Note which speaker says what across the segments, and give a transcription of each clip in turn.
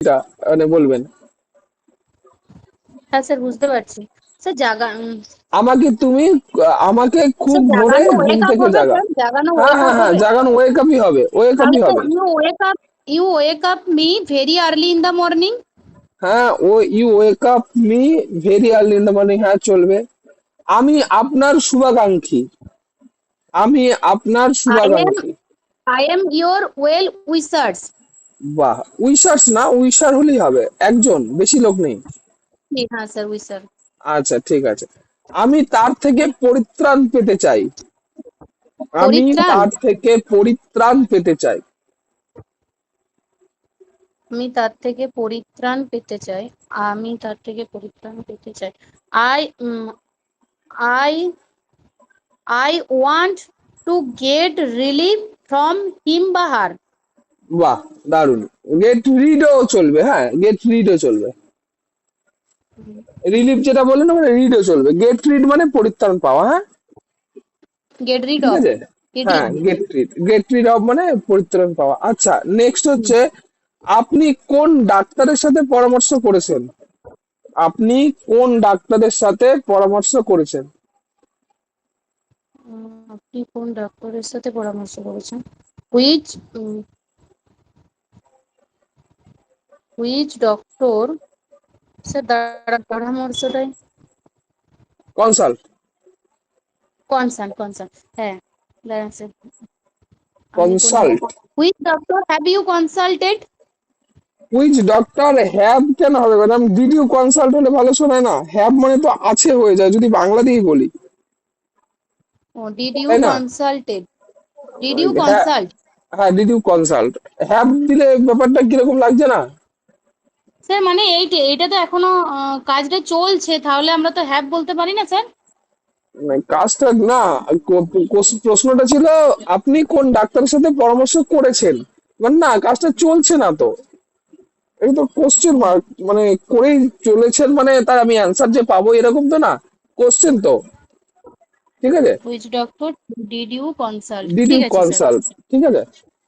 Speaker 1: এটা মানে বলবেন।
Speaker 2: হ্যাঁ স্যার, বুঝতে পারছি। স্যার
Speaker 1: আমাকে তুমি আমাকে খুব
Speaker 2: স্যার
Speaker 1: ভোরে
Speaker 2: জাগানো
Speaker 1: ঘুম
Speaker 2: ওয়েক আপ
Speaker 1: থেকে
Speaker 2: হবে
Speaker 1: জাগাও।
Speaker 2: স্যার, জাগানো
Speaker 1: হ্যাঁ
Speaker 2: ওয়েক
Speaker 1: হ্যাঁ
Speaker 2: আপ
Speaker 1: হ্যাঁ,
Speaker 2: হবে।
Speaker 1: জাগানো ওয়েক আপই হবে, ওয়েক আপই
Speaker 2: তাহলে তো
Speaker 1: হবে।
Speaker 2: You wake up me very early in the morning.
Speaker 1: হ্যাঁ, ও you wake up me very early in the morning, হ্যাঁ চলবে। আমি আপনার শুভাকাঙ্ক্ষী, আমি আপনার
Speaker 2: আই এম
Speaker 1: শুভাকাঙ্ক্ষী।
Speaker 2: I am your well wishers.
Speaker 1: বাহ, উইশার্স না, উইশার হলেই হবে, একজন, বেশি লোক নেই।
Speaker 2: হ্যাঁ স্যার, উইসার।
Speaker 1: আচ্ছা ঠিক আছে। আমি তার থেকে পরিত্রাণ পেতে চাই, আমি
Speaker 2: পরিত্রাণ।
Speaker 1: তার থেকে পরিত্রাণ পেতে চাই।
Speaker 2: আমি তার থেকে পরিত্রাণ পেতে চাই। আমি তার থেকে পরিত্রাণ পেতে চাই। I I I want to get relief from him বা হার।
Speaker 1: বাহ, দারুণ। গেট রিডও চলবে, হ্যাঁ গেট রিডও চলবে। রিলিফ যেটা বললেন মানে রিডও চলবে, গেট রিড মানে পরিত্রাণ পাওয়া, হ্যাঁ
Speaker 2: গেট রিড
Speaker 1: ঠিক
Speaker 2: অফ।
Speaker 1: আছে। হ্যাঁ, গেট রিড অফ মানে পরিত্রাণ পাওয়া। আচ্ছা, নেক্সট হচ্ছে, আপনি কোন ডাক্তারের সাথে পরামর্শ করেছেন? আপনি কোন ডাক্তারের সাথে পরামর্শ করেছেন?
Speaker 2: আপনি কোন ডাক্তারের সাথে পরামর্শ করেছেন? Which which doctor. স্যার পরামর্শটাই
Speaker 1: কনসাল্ট।
Speaker 2: কনসার্ন। হ্যাঁ, দাঁড়ান স্যার। আমি কোন
Speaker 1: consult.
Speaker 2: Which doctor have you consulted?
Speaker 1: Which doctor have কেন হবে ম্যাডাম, ডিড ইউ কনসাল্ট হলে ভালো শোনায় না, হ্যাভ মানে তো আছে হয়ে যায় যদি বাংলা দিয়েই বলি,
Speaker 2: ও, ডিড ইউ
Speaker 1: তাই না?
Speaker 2: কনসাল্টেড। ডিড ইউ
Speaker 1: হ্যাঁ
Speaker 2: কনসাল্ট।
Speaker 1: হ্যাঁ, ডিড ইউ কনসাল্ট, হ্যাভ দিলে ব্যাপারটা কিরকম লাগছে না?
Speaker 2: স্যার মানে এইটা তো এখনো কাজটা চলছে, তাহলে আমরা তো হ্যাভ বলতে পারি না স্যার।
Speaker 1: মানে কাজটা না, প্রশ্নটা ছিল আপনি কোন ডাক্তারের সাথে পরামর্শ করেছেন, মানে না কাজটা চলছে না তো, এটা তো কোশ্চেন মার্ক, মানে করেই চলেছেন মানে তার আমি অ্যান্সার যে পাবো এরকম তো না, কোশ্চেন তো, ঠিক আছে।
Speaker 2: Which doctor did you consult,
Speaker 1: did you
Speaker 2: ঠিক আছে স্যার।
Speaker 1: কনসাল্ট, ঠিক আছে।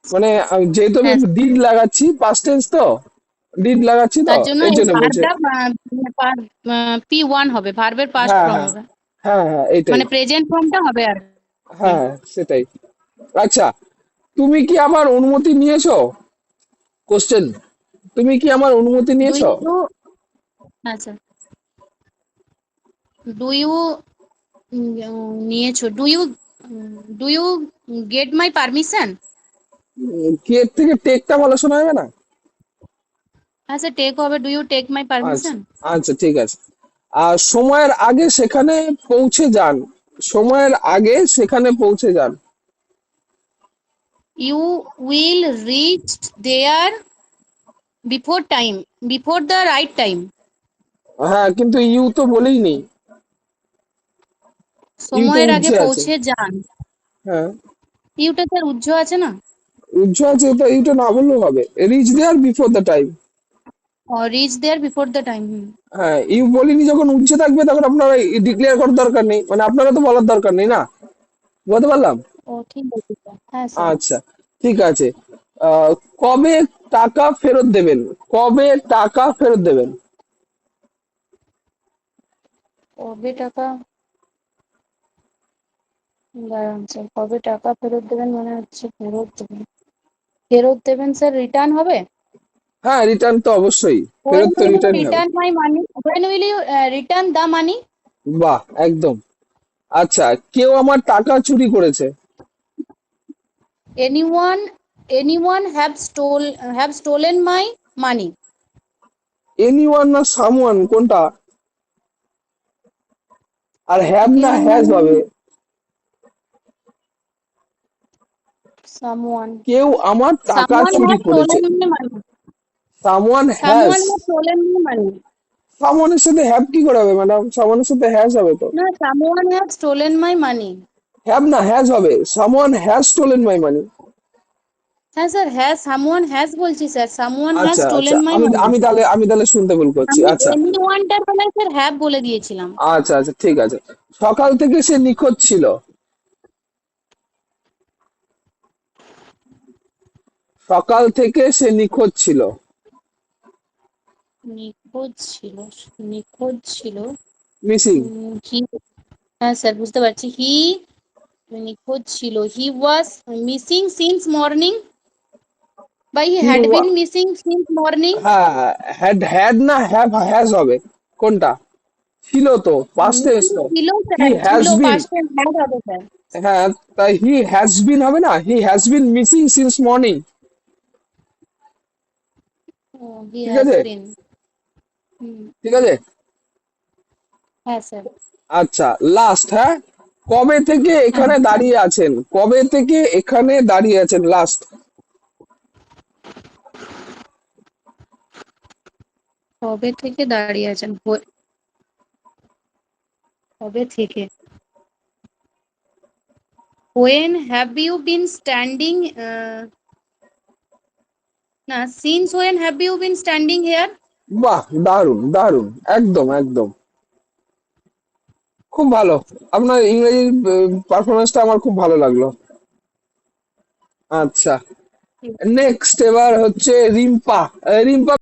Speaker 1: মানে যেহেতু আমি
Speaker 2: হ্যাঁ,
Speaker 1: ডিড লাগাচ্ছি, পাস্ট টেন্স তো, ডিড লাগাচ্ছি তো,
Speaker 2: তার জন্য
Speaker 1: এর
Speaker 2: এই
Speaker 1: জন্য বলছে।
Speaker 2: ভার্বটা P1 হবে, ভার্বের পাস্ট
Speaker 1: হ্যাঁ
Speaker 2: ফর্ম
Speaker 1: হ্যাঁ
Speaker 2: হবে।
Speaker 1: হ্যাঁ হ্যাঁ, এইটাই।
Speaker 2: মানে প্রেজেন্ট ফর্মটা হবে আর কি।
Speaker 1: হ্যাঁ সেটাই। আচ্ছা, তুমি কি আমার অনুমতি নিয়েছো? কোশ্চেন, তুমি কি আমার অনুমতি
Speaker 2: ডু
Speaker 1: নিয়েছো?
Speaker 2: ইউ হ্যাঁ স্যার। ডু ইউ নিয়েছো। Do you get my permission.
Speaker 1: কি এর থেকে টেকটা ভালো শোনা যাবে না?
Speaker 2: হ্যাঁ স্যার, টেক হবে, ডু ইউ টেক মাই
Speaker 1: আচ্ছা,
Speaker 2: পারমিশন।
Speaker 1: আচ্ছা ঠিক আছে। আর সময়ের আগে সেখানে পৌঁছে যান, সময়ের আগে সেখানে পৌঁছে যান।
Speaker 2: You will reach there before time, before the right time.
Speaker 1: হ্যাঁ, কিন্তু ইউ তো বলেই নেই, ইউ তো
Speaker 2: সময়ের আগে
Speaker 1: উজ্জ্বে আছে।
Speaker 2: পৌঁছে যান।
Speaker 1: হ্যাঁ,
Speaker 2: ইউটা স্যার উজ্জ্ব আছে না?
Speaker 1: উজ্জ্ব আছে তো ইউটা না বললেও হবে, reach there before the time.
Speaker 2: Reach there before the time.
Speaker 1: হ্যাঁ, ইউ বলিনি, যখন উজ্জ্ব থাকবে তখন আপনারা ডিক্লেয়ার করার দরকার নেই, মানে আপনারা তো বলার দরকার নেই না, বুঝতে পারলাম।
Speaker 2: ও ঠিক আছে স্যার, হ্যাঁ স্যার।
Speaker 1: আচ্ছা ঠিক আছে। আহ, কবে টাকা ফেরত দেবেন? কবে টাকা ফেরত দেবেন?
Speaker 2: কবে টাকা, দাঁড়ান স্যার, কবে টাকা ফেরত দেবেন মানে হচ্ছে ফেরত দেবেন স্যার, রিটার্ন হবে।
Speaker 1: হ্যাঁ, রিটার্ন তো অবশ্যই,
Speaker 2: When
Speaker 1: ফেরত তো
Speaker 2: will you
Speaker 1: রিটার্নই হবে।
Speaker 2: return my money? When will you return the money?
Speaker 1: বাহ, একদম। আচ্ছা, কেউ আমার টাকা চুরি করেছে।
Speaker 2: Anyone, anyone have stolen my money.
Speaker 1: Anyone না সামওয়ান কোনটা? আর হ্যাভ না হ্যাজ হবে।
Speaker 2: Anyone, someone,
Speaker 1: কেউ আমার টাকা
Speaker 2: someone
Speaker 1: চুরি
Speaker 2: has
Speaker 1: করেছে,
Speaker 2: stolen my money.
Speaker 1: Someone has.
Speaker 2: Someone has stolen my money.
Speaker 1: সামওয়ানের সাথে হ্যাভ কি করে হবে ম্যাডাম, সামওয়ানের সাথে হ্যাজ হবে তো।
Speaker 2: No, someone has stolen my money.
Speaker 1: Have না হ্যাজ হবে, সামওয়ান হ্যাজ স্টোলেন মাই মানি।
Speaker 2: হ্যাঁ স্যার, হ্যাঁ সামওয়ান হ্যাজ বলছি স্যার, সামওয়ান হ্যাজ
Speaker 1: আচ্ছা আচ্ছা,
Speaker 2: স্টোলেন মাই
Speaker 1: আমি
Speaker 2: মানি।
Speaker 1: আমি তাহলে শুনতে ভুল করছি,
Speaker 2: আমি
Speaker 1: আচ্ছা।
Speaker 2: এনিওয়ানটার বেলায় স্যার হ্যাভ বলে দিয়েছিলাম।
Speaker 1: আচ্ছা আচ্ছা ঠিক আছে। সকাল থেকে সে নিখোঁজ ছিল, সকাল থেকে সে নিখোঁজ ছিল।
Speaker 2: নিখোঁজ ছিল, নিখোঁজ ছিল।
Speaker 1: মিসিং।
Speaker 2: হি, হ্যাঁ স্যার বুঝতে পারছি। নিখোঁজ ছিল, he was missing since morning, বা he
Speaker 1: he,
Speaker 2: had been missing since morning.
Speaker 1: হ্যাঁ, হ্যাড হ্যাড না হ্যাজ হবে, কোনটা? ছিল তো, পাস্ট টেন্স তো।
Speaker 2: ছিল
Speaker 1: হি
Speaker 2: স্যার,
Speaker 1: হ্যাজ
Speaker 2: ছিল,
Speaker 1: বিন।
Speaker 2: পাস্ট টেন্স হ্যাড হবে স্যার।
Speaker 1: হ্যাঁ, তাই হি হ্যাজ বিন হবে না, he has been missing since morning.
Speaker 2: He
Speaker 1: ঠিক
Speaker 2: হ্যাজ
Speaker 1: আছে,
Speaker 2: বিন।
Speaker 1: ঠিক আছে।
Speaker 2: হ্যাঁ স্যার।
Speaker 1: আচ্ছা, লাস্ট, হ্যাঁ, কবে থেকে
Speaker 2: হ্যাঁ,
Speaker 1: এখানে দাঁড়িয়ে আছেন? কবে থেকে এখানে দাঁড়িয়ে আছেন লাস্ট?
Speaker 2: কবে থেকে দাঁড়িয়ে আছেন? কবে থেকে? When have you been standing? না, since when have you been standing here?
Speaker 1: বাহ, দারুণ দারুণ, একদম একদম, খুব ভালো। আপনার ইংরেজি পারফরমেন্সটা আমার খুব ভালো লাগলো। আচ্ছা, নেক্সট এবার হচ্ছে রিম্পা। রিম্পা